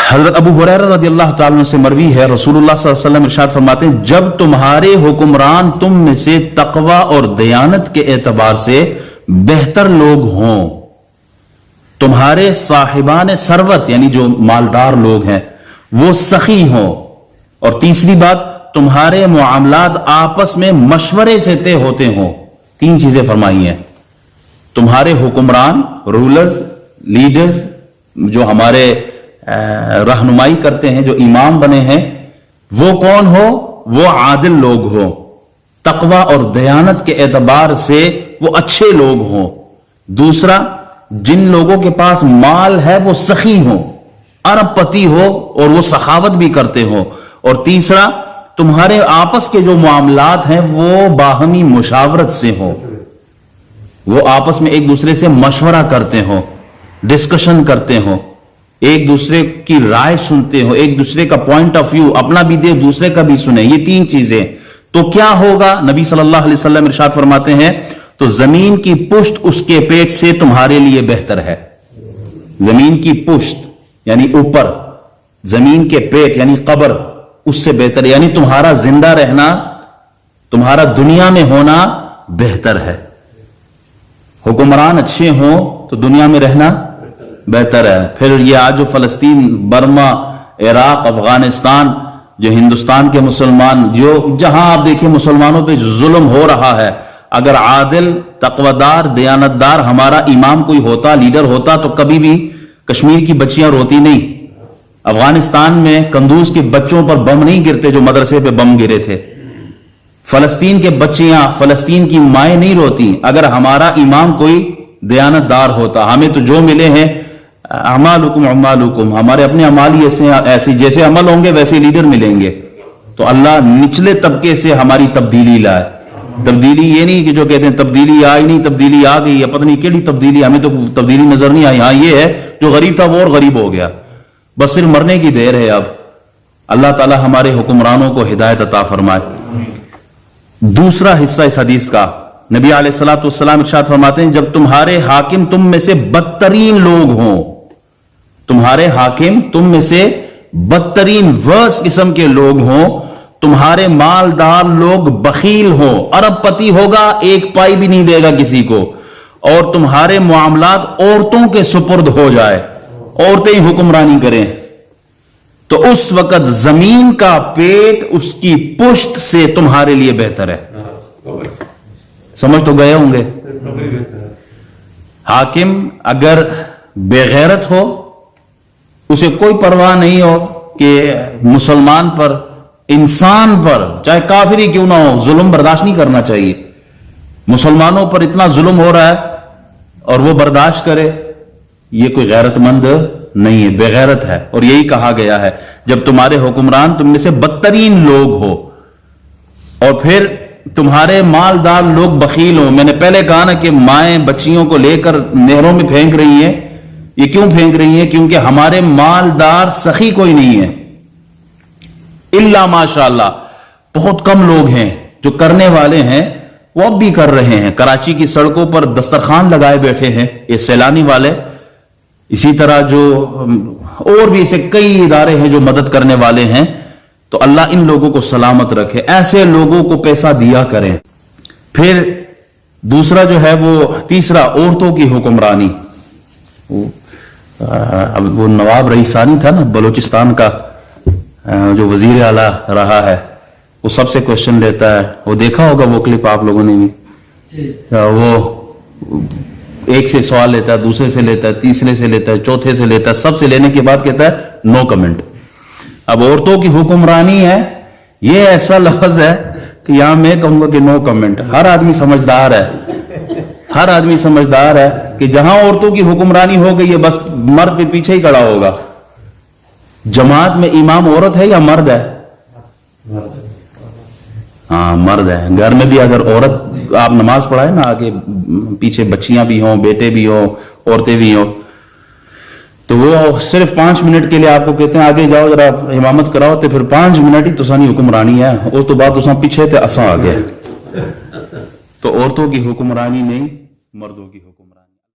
حضرت ابو ہریرہ رضی اللہ تعالیٰ عنہ سے مروی ہے، رسول اللہ صلی اللہ علیہ وسلم ارشاد فرماتے ہیں جب تمہارے حکمران تم میں سے تقوی اور دیانت کے اعتبار سے بہتر لوگ ہوں، تمہارے صاحبان ثروت یعنی جو مالدار لوگ ہیں وہ سخی ہوں، اور تیسری بات تمہارے معاملات آپس میں مشورے سے طے ہوتے ہوں۔ تین چیزیں فرمائی ہیں، تمہارے حکمران، رولرز، لیڈرز، جو ہمارے رہنمائی کرتے ہیں، جو امام بنے ہیں، وہ کون ہو؟ وہ عادل لوگ ہوں، تقوی اور دیانت کے اعتبار سے وہ اچھے لوگ ہوں۔ دوسرا، جن لوگوں کے پاس مال ہے وہ سخی ہوں، ارب پتی ہو اور وہ سخاوت بھی کرتے ہوں۔ اور تیسرا، تمہارے آپس کے جو معاملات ہیں وہ باہمی مشاورت سے ہوں، وہ آپس میں ایک دوسرے سے مشورہ کرتے ہوں، ڈسکشن کرتے ہوں، ایک دوسرے کی رائے سنتے ہو، ایک دوسرے کا پوائنٹ آف ویو اپنا بھی دے، دوسرے کا بھی سنیں۔ یہ تین چیزیں تو کیا ہوگا؟ نبی صلی اللہ علیہ وسلم ارشاد فرماتے ہیں تو زمین کی پشت اس کے پیٹ سے تمہارے لیے بہتر ہے۔ زمین کی پشت یعنی اوپر، زمین کے پیٹ یعنی قبر، اس سے بہتر، یعنی تمہارا زندہ رہنا، تمہارا دنیا میں ہونا بہتر ہے۔ حکمران اچھے ہوں تو دنیا میں رہنا بہتر ہے۔ پھر یہ آج جو فلسطین، برما، عراق، افغانستان، جو ہندوستان کے مسلمان، جو جہاں آپ دیکھیں مسلمانوں پہ ظلم ہو رہا ہے، اگر عادل، تقویدار، دیانتدار ہمارا امام کوئی ہوتا، لیڈر ہوتا، تو کبھی بھی کشمیر کی بچیاں روتی نہیں، افغانستان میں قندوز کے بچوں پر بم نہیں گرتے جو مدرسے پہ بم گرے تھے، فلسطین کے بچیاں، فلسطین کی مائیں نہیں روتی اگر ہمارا امام کوئی دیانتدار ہوتا۔ ہمیں تو جو ملے ہیں اعمالکم اعمالکم، ہمارے اپنے اعمال ہی ایسے جیسے عمل ہوں گے ویسے لیڈر ملیں گے۔ تو اللہ نچلے طبقے سے ہماری تبدیلی لائے۔ تبدیلی یہ نہیں کہ جو کہتے ہیں تبدیلی آئی نہیں، تبدیلی آ گئی، پتہ نہیں کیڑی تبدیلی، ہمیں تو تبدیلی نظر نہیں آئی۔ ہاں یہ ہے جو غریب تھا وہ اور غریب ہو گیا، بس صرف مرنے کی دیر ہے اب۔ اللہ تعالی ہمارے حکمرانوں کو ہدایت عطا فرمائے۔ دوسرا حصہ اس حدیث کا، نبی علیہ الصلوۃ والسلام ارشاد فرماتے ہیں جب تمہارے حاکم تم میں سے بدترین لوگ ہوں، تمہارے حاکم تم میں سے بدترین ورس قسم کے لوگ ہوں، تمہارے مالدار لوگ بخیل ہوں، ارب پتی ہوگا ایک پائی بھی نہیں دے گا کسی کو، اور تمہارے معاملات عورتوں کے سپرد ہو جائے، عورتیں ہی حکمرانی کریں، تو اس وقت زمین کا پیٹ اس کی پشت سے تمہارے لیے بہتر ہے۔ سمجھ تو گئے ہوں گے؟ حاکم اگر بے غیرت ہو، اسے کوئی پرواہ نہیں ہو کہ مسلمان پر، انسان پر، چاہے کافر ہی کیوں نہ ہو، ظلم برداشت نہیں کرنا چاہیے۔ مسلمانوں پر اتنا ظلم ہو رہا ہے اور وہ برداشت کرے، یہ کوئی غیرت مند نہیں ہے، بے غیرت ہے۔ اور یہی کہا گیا ہے جب تمہارے حکمران تم میں سے بدترین لوگ ہو اور پھر تمہارے مالدار لوگ بخیل ہوں۔ میں نے پہلے کہا نا کہ مائیں بچیوں کو لے کر نہروں میں پھینک رہی ہیں، یہ کیوں پھینک رہی ہیں؟ کیونکہ ہمارے مالدار سخی کوئی نہیں ہے، الا ماشاءاللہ بہت کم لوگ ہیں جو کرنے والے ہیں، وہ اب بھی کر رہے ہیں۔ کراچی کی سڑکوں پر دسترخوان لگائے بیٹھے ہیں یہ سیلانی والے، اسی طرح جو اور بھی ایسے کئی ادارے ہیں جو مدد کرنے والے ہیں۔ تو اللہ ان لوگوں کو سلامت رکھے، ایسے لوگوں کو پیسہ دیا کریں۔ پھر دوسرا جو ہے وہ تیسرا، عورتوں کی حکمرانی۔ اب وہ نواب رئیسانی تھا نا بلوچستان کا، جو وزیر اعلیٰ رہا ہے، وہ سب سے کوشچن لیتا ہے، وہ دیکھا ہوگا وہ کلپ آپ لوگوں نے بھی، وہ ایک سے سوال لیتا ہے، دوسرے سے لیتا ہے، تیسرے سے لیتا ہے، چوتھے سے لیتا ہے، سب سے لینے کے بعد کہتا ہے نو کمنٹ۔ اب عورتوں کی حکمرانی ہے، یہ ایسا لفظ ہے کہ یہاں میں کہوں گا کہ نو کمنٹ۔ ہر آدمی سمجھدار ہے، ہر آدمی سمجھدار ہے کہ جہاں عورتوں کی حکمرانی ہو گئی ہے بس مرد پہ پیچھے ہی کھڑا ہوگا۔ جماعت میں امام عورت ہے یا مرد ہے؟ ہاں مرد ہے۔ گھر میں بھی اگر عورت آپ نماز پڑھائے نا، آگے پیچھے بچیاں بھی ہوں، بیٹے بھی ہوں، عورتیں بھی ہوں، تو وہ صرف 5 منٹ کے لیے آپ کو کہتے ہیں آگے جاؤ ذرا امامت کراؤ، تو پھر 5 منٹ ہی تسانی حکمرانی ہے، اس تو بعد تساں پیچھے تے اساں آگے۔ تو عورتوں کی حکمرانی نہیں، مردوں کی حکمرانی۔